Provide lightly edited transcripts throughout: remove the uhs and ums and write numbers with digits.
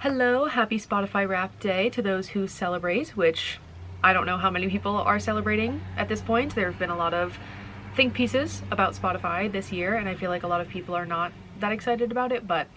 Hello, happy Spotify Wrapped Day to those who celebrate, which I don't know how many people are celebrating at this point. There have been a lot of think pieces about Spotify this year, and I feel like a lot of people are not that excited about it, but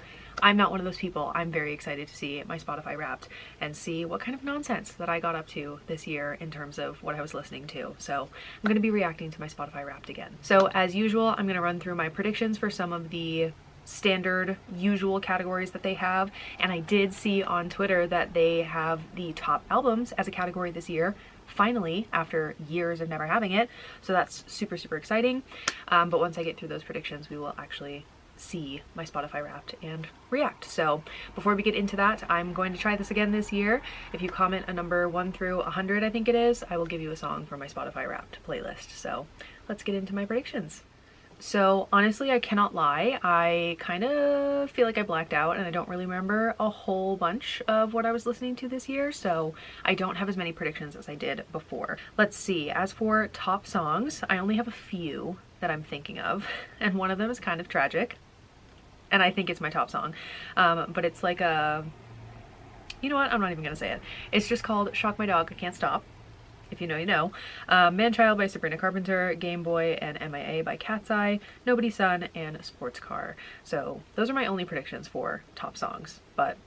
I'm not one of those people. I'm very excited to see my Spotify Wrapped and see what kind of nonsense that I got up to this year in terms of what I was listening to. So I'm going to be reacting to my Spotify Wrapped again. So as usual, I'm going to run through my predictions for some of the standard usual categories that they have, and I did see on Twitter that they have the top albums as a category this year, finally, after years of never having it. So that's super exciting. But once I get through those predictions, we will actually see my Spotify Wrapped and react. So before we get into that, I'm going to try this again this year. If you comment a number 1 through 100, I think it is, I will give you a song for my Spotify Wrapped playlist. So let's get into my predictions. So honestly, I cannot lie, I kind of feel like I blacked out and I don't really remember a whole bunch of what I was listening to this year, so I don't have as many predictions as I did before. Let's see, as for top songs, I only have a few that I'm thinking of, and one of them is kind of tragic, and I think it's my top song, but it's like a, you know what, I'm not even gonna say it. It's just called Shock My Dog, I Can't Stop. If you know, you know. Manchild by Sabrina Carpenter, Game Boy and MIA by Cat's Eye, Nobody's Son, and Sports Car. So those are my only predictions for top songs, but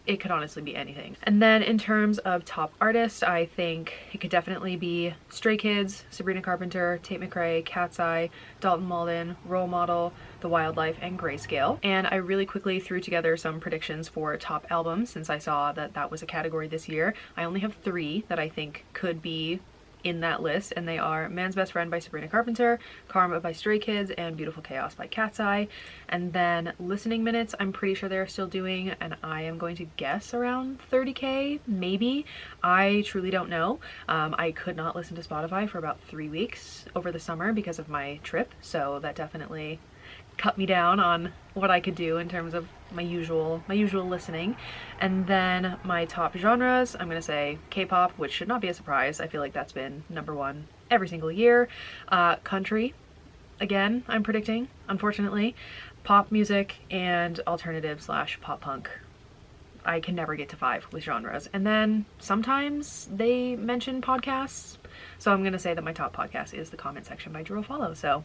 it could honestly be anything. And then in terms of top artists, I think it could definitely be Stray Kids, Sabrina Carpenter, Tate McRae, Cat's Eye, Dalton Malden, Role Model, The Wildlife, and Grayscale. And I really quickly threw together some predictions for top albums since I saw that that was a category this year. I only have 3 that I think could be in that list, and they are Man's Best Friend by Sabrina Carpenter, Karma by Stray Kids, and Beautiful Chaos by Cat's Eye. And then listening minutes, I'm pretty sure they're still doing, and I am going to guess around 30K, maybe. I truly don't know. I could not listen to Spotify for about 3 weeks over the summer because of my trip, so that definitely cut me down on what I could do in terms of my usual listening. And then my top genres, I'm gonna say K-pop, which should not be a surprise. I feel like that's been #1 every single year. Country, again, I'm predicting, unfortunately. Pop music and alternative / pop punk. I can never get to 5 with genres. And then sometimes they mention podcasts, so I'm gonna say that my top podcast is The Comment Section by Drew Follow. So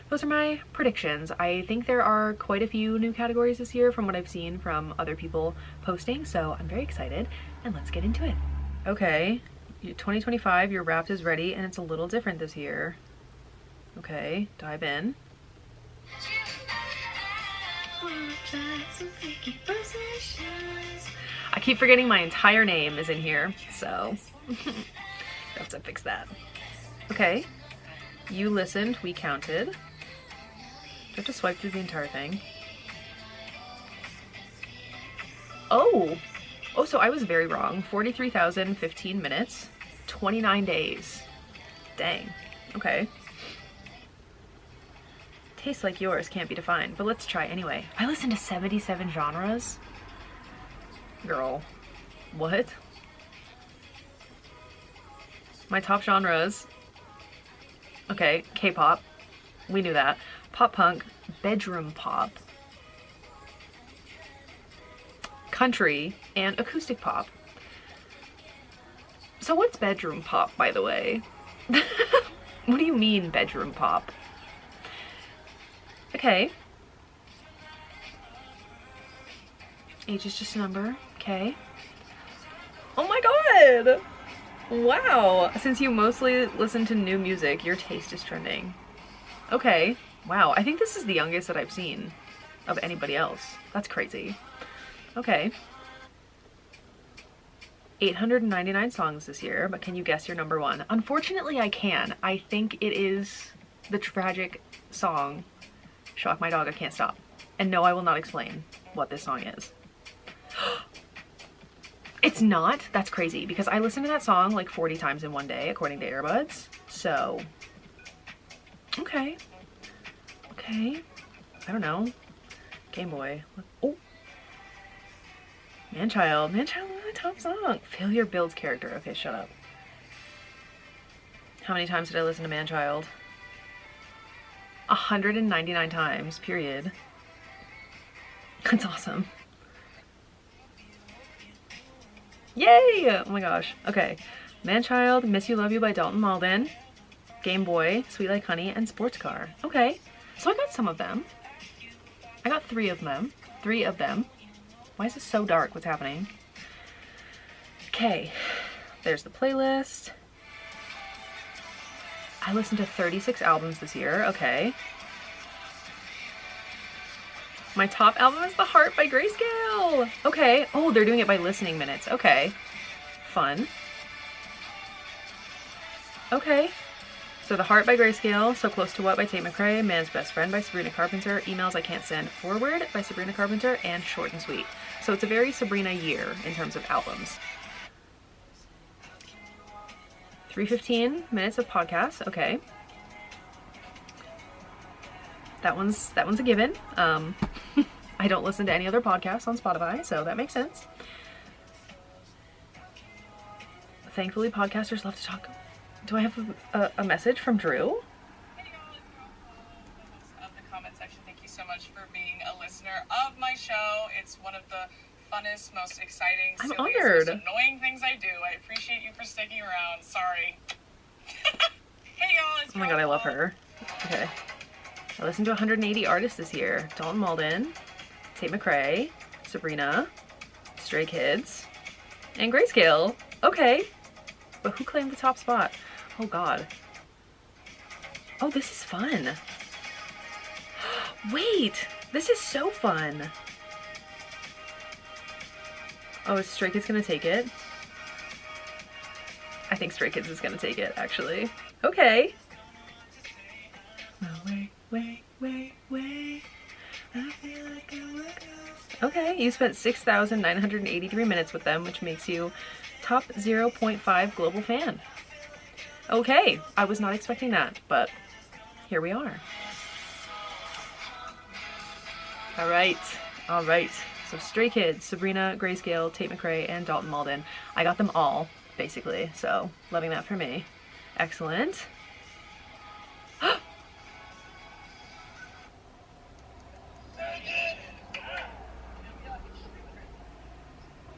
those are my predictions. I think there are quite a few new categories this year from what I've seen from other people posting, so I'm very excited, and let's get into it. Okay, 2025, your Wrapped is ready, and it's a little different this year. Okay, dive in. I keep forgetting my entire name is in here, so I have to fix that. Okay, you listened, we counted. Do I have to swipe through the entire thing? Oh, so I was very wrong. 43,015 minutes, 29 days. Dang, okay. Tastes like yours can't be defined, but let's try anyway. I listened to 77 genres? Girl, what? My top genres, okay, K-pop, we knew that. Pop punk, bedroom pop, country, and acoustic pop. So what's bedroom pop, by the way? What do you mean bedroom pop? Okay. Age is just a number, okay. Oh my god! Wow, since you mostly listen to new music, your taste is trending. Okay, wow, I think this is the youngest that I've seen of anybody else. That's crazy. Okay. 899 songs this year, but can you guess your #1? Unfortunately, I can. I think it is the tragic song, Shock My Dog, I Can't Stop. And no, I will not explain what this song is. It's not? That's crazy, because I listened to that song like 40 times in one day, according to Earbuds. So, okay. Okay. I don't know. Game Boy. Oh. Manchild. Manchild is my top song. Failure builds character. Okay, shut up. How many times did I listen to Manchild? 199 times, period. That's awesome. Yay! Oh my gosh. Okay. Manchild, Miss You Love You by Dalton Malden, Game Boy, Sweet Like Honey, and Sports Car. Okay. So I got some of them. I got 3 of them. 3 of them. Why is it so dark? What's happening? Okay. There's the playlist. I listened to 36 albums this year. Okay. My top album is The Heart by Grayscale. Okay. Oh, they're doing it by listening minutes. Okay. Fun. Okay. So The Heart by Grayscale, So Close to What by Tate McRae, Man's Best Friend by Sabrina Carpenter, Emails I Can't Send Forward by Sabrina Carpenter, and Short and Sweet. So it's a very Sabrina year in terms of albums. 315 minutes of podcasts. Okay. That one's a given. I don't listen to any other podcasts on Spotify, so that makes sense. Thankfully, podcasters love to talk. Do I have a message from Drew? Of the comment section, thank you so much for being a listener of my show. It's one of the funnest, most exciting, I'm silliest, honored. most annoying things I do. I appreciate you for sticking around. Sorry. Hey y'all, it's Oh my god, I love her. Okay. I listened to 180 artists this year. Dalton Malden, Tate McRae, Sabrina, Stray Kids, and Grayscale. Okay. But who claimed the top spot? Oh god. Oh, this is fun. Wait, this is so fun. Oh, is Stray Kids gonna take it? I think Stray Kids is gonna take it, actually. Okay. Way. I feel like I look lost. Okay, you spent 6,983 minutes with them, which makes you top 0.5 global fan. Okay, I was not expecting that, but here we are. All right. So Stray Kids, Sabrina, Grayscale, Tate McRae, and Dalton Malden. I got them all, basically, so loving that for me. Excellent.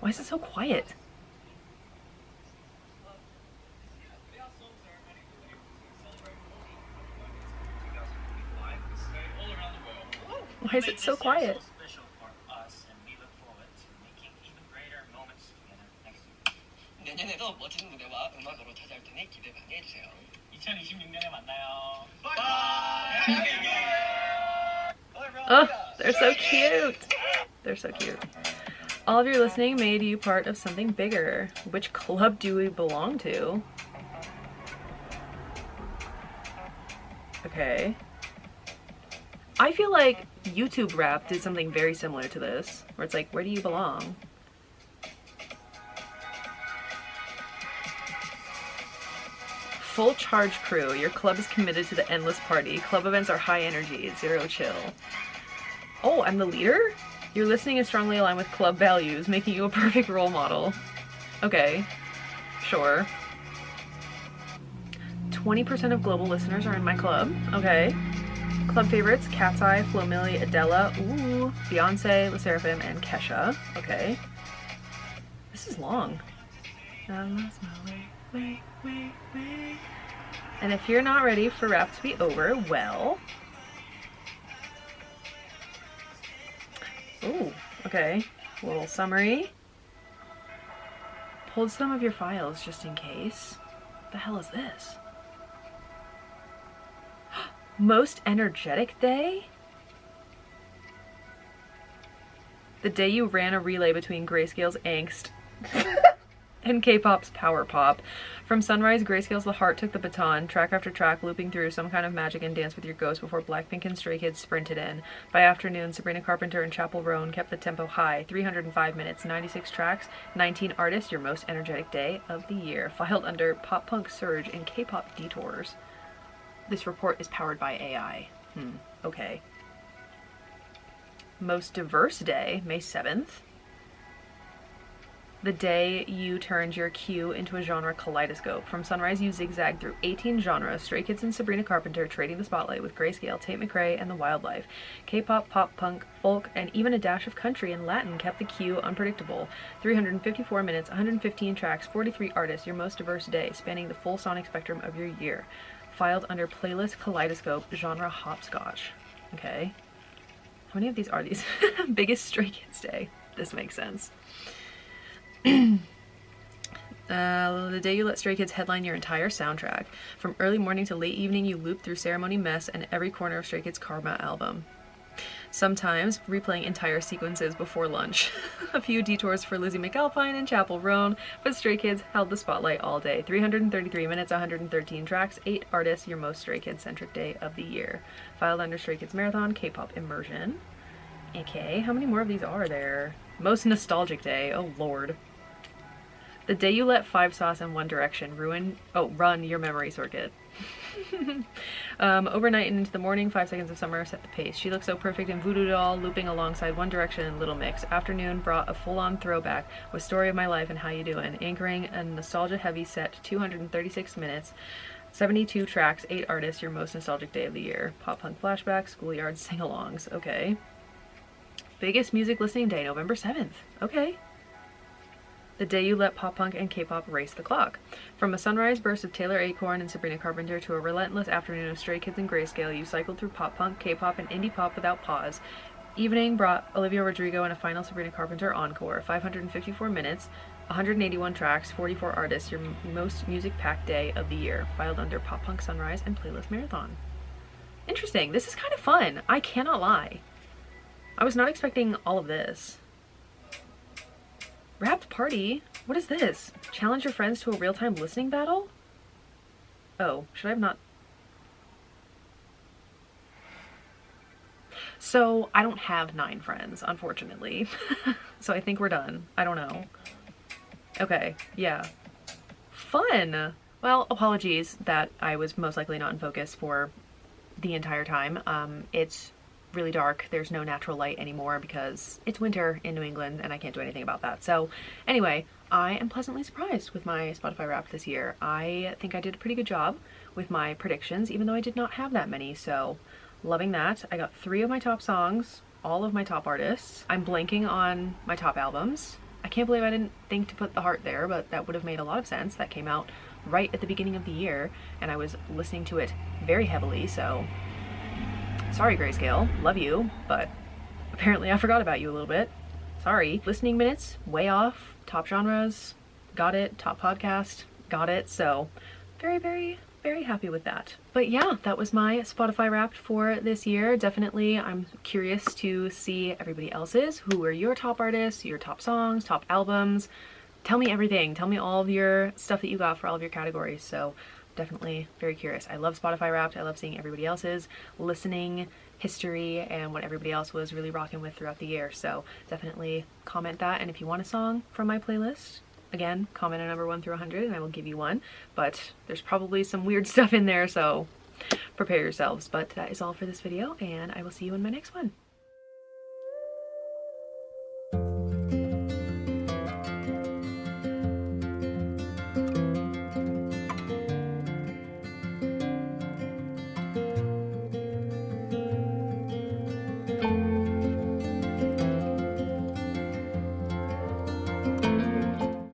Why is it so quiet? Why is it so quiet? Oh, they're so cute. They're so cute. All of your listening made you part of something bigger. Which club do we belong to? Okay. I feel like YouTube Rap did something very similar to this, where it's like, where do you belong? Full charge crew. Your club is committed to the endless party. Club events are high energy, zero chill. Oh, I'm the leader? Your listening is strongly aligned with club values, making you a perfect role model. Okay, sure. 20% of global listeners are in my club. Okay. Club favorites, Cat's Eye, Flo Milli, Adele, ooh, Beyonce, LE SSERAFIM, and Kesha. Okay. This is long. I lost my way. And if you're not ready for rap to be over, well... Ooh, okay. A little summary. Pulled some of your files just in case. What the hell is this? Most energetic day? The day you ran a relay between Grayscale's angst and K-pop's power pop. From sunrise, Grayscale's The Heart took the baton, track after track, looping through some kind of magic and dance with your ghost before Blackpink and Stray Kids sprinted in. By afternoon, Sabrina Carpenter and Chappell Roan kept the tempo high. 305 minutes, 96 tracks, 19 artists, your most energetic day of the year. Filed under Pop Punk Surge and K-pop Detours. This report is powered by AI. Okay. Most diverse day, May 7th. The day you turned your cue into a genre kaleidoscope. From Sunrise, you zigzagged through 18 genres. Stray Kids and Sabrina Carpenter trading the spotlight with Grayscale, Tate McRae, and The Wildlife. K-pop, pop punk, folk, and even a dash of country and Latin kept the cue unpredictable. 354 minutes, 115 tracks, 43 artists, your most diverse day, spanning the full sonic spectrum of your year. Filed under playlist kaleidoscope, genre hopscotch. Okay. How many of these are these? Biggest Stray Kids day. This makes sense. The day you let Stray Kids headline your entire soundtrack. From early morning to late evening, you loop through Ceremony, Mess, and every corner of Stray Kids' Karma album. Sometimes replaying entire sequences before lunch. A few detours for Lizzie McAlpine and Chapel Roan, but Stray Kids held the spotlight all day. 333 minutes, 113 tracks, 8 artists, your most Stray Kids-centric day of the year. Filed under Stray Kids Marathon, K-pop Immersion. Okay, how many more of these are there? Most nostalgic day, oh lord. The day you let Five Sauce and One Direction run your memory circuit. Overnight and into the morning, 5 Seconds of Summer set the pace. She looked so perfect in Voodoo Doll, looping alongside One Direction and Little Mix. Afternoon brought a full-on throwback with Story of My Life and How You Doin', anchoring a nostalgia-heavy set, 236 minutes, 72 tracks, 8 artists, your most nostalgic day of the year. Pop punk flashbacks, schoolyard sing-alongs. Okay. Biggest music listening day, November 7th. Okay. The day you let pop punk and K-pop race the clock. From a sunrise burst of Taylor Acorn and Sabrina Carpenter to a relentless afternoon of Stray Kids and Grayscale, you cycled through pop punk, K-pop, and indie pop without pause. Evening brought Olivia Rodrigo and a final Sabrina Carpenter encore. 554 minutes, 181 tracks, 44 artists, your most music-packed day of the year. Filed under Pop Punk Sunrise and Playlist Marathon. Interesting. This is kind of fun. I cannot lie. I was not expecting all of this. Wrapped Party? What is this? Challenge your friends to a real-time listening battle? Oh, should I have not? So, I don't have 9 friends, unfortunately. So I think we're done. I don't know. Okay, yeah. Fun! Well, apologies that I was most likely not in focus for the entire time. It's really dark. There's no natural light anymore because it's winter in New England and I can't do anything about that. So anyway, I am pleasantly surprised with my Spotify Wrapped this year. I think I did a pretty good job with my predictions, even though I did not have that many. So loving that. I got 3 of my top songs, all of my top artists. I'm blanking on my top albums. I can't believe I didn't think to put The Heart there, but that would have made a lot of sense. That came out right at the beginning of the year and I was listening to it very heavily, so sorry Grayscale, love you, but apparently I forgot about you a little bit. Sorry. Listening minutes, way off. Top genres, got it. Top podcast, got it. So very, very, very happy with that. But yeah, that was my Spotify Wrapped for this year. Definitely, I'm curious to see everybody else's. Who are your top artists, your top songs, top albums? Tell me everything. Tell me all of your stuff that you got for all of your categories. So definitely very curious. I love Spotify Wrapped. I love seeing everybody else's listening history and what everybody else was really rocking with throughout the year. So definitely comment that. And if you want a song from my playlist, again, comment a number 1 through 100 and I will give you one. But there's probably some weird stuff in there, so prepare yourselves. But that is all for this video and I will see you in my next one.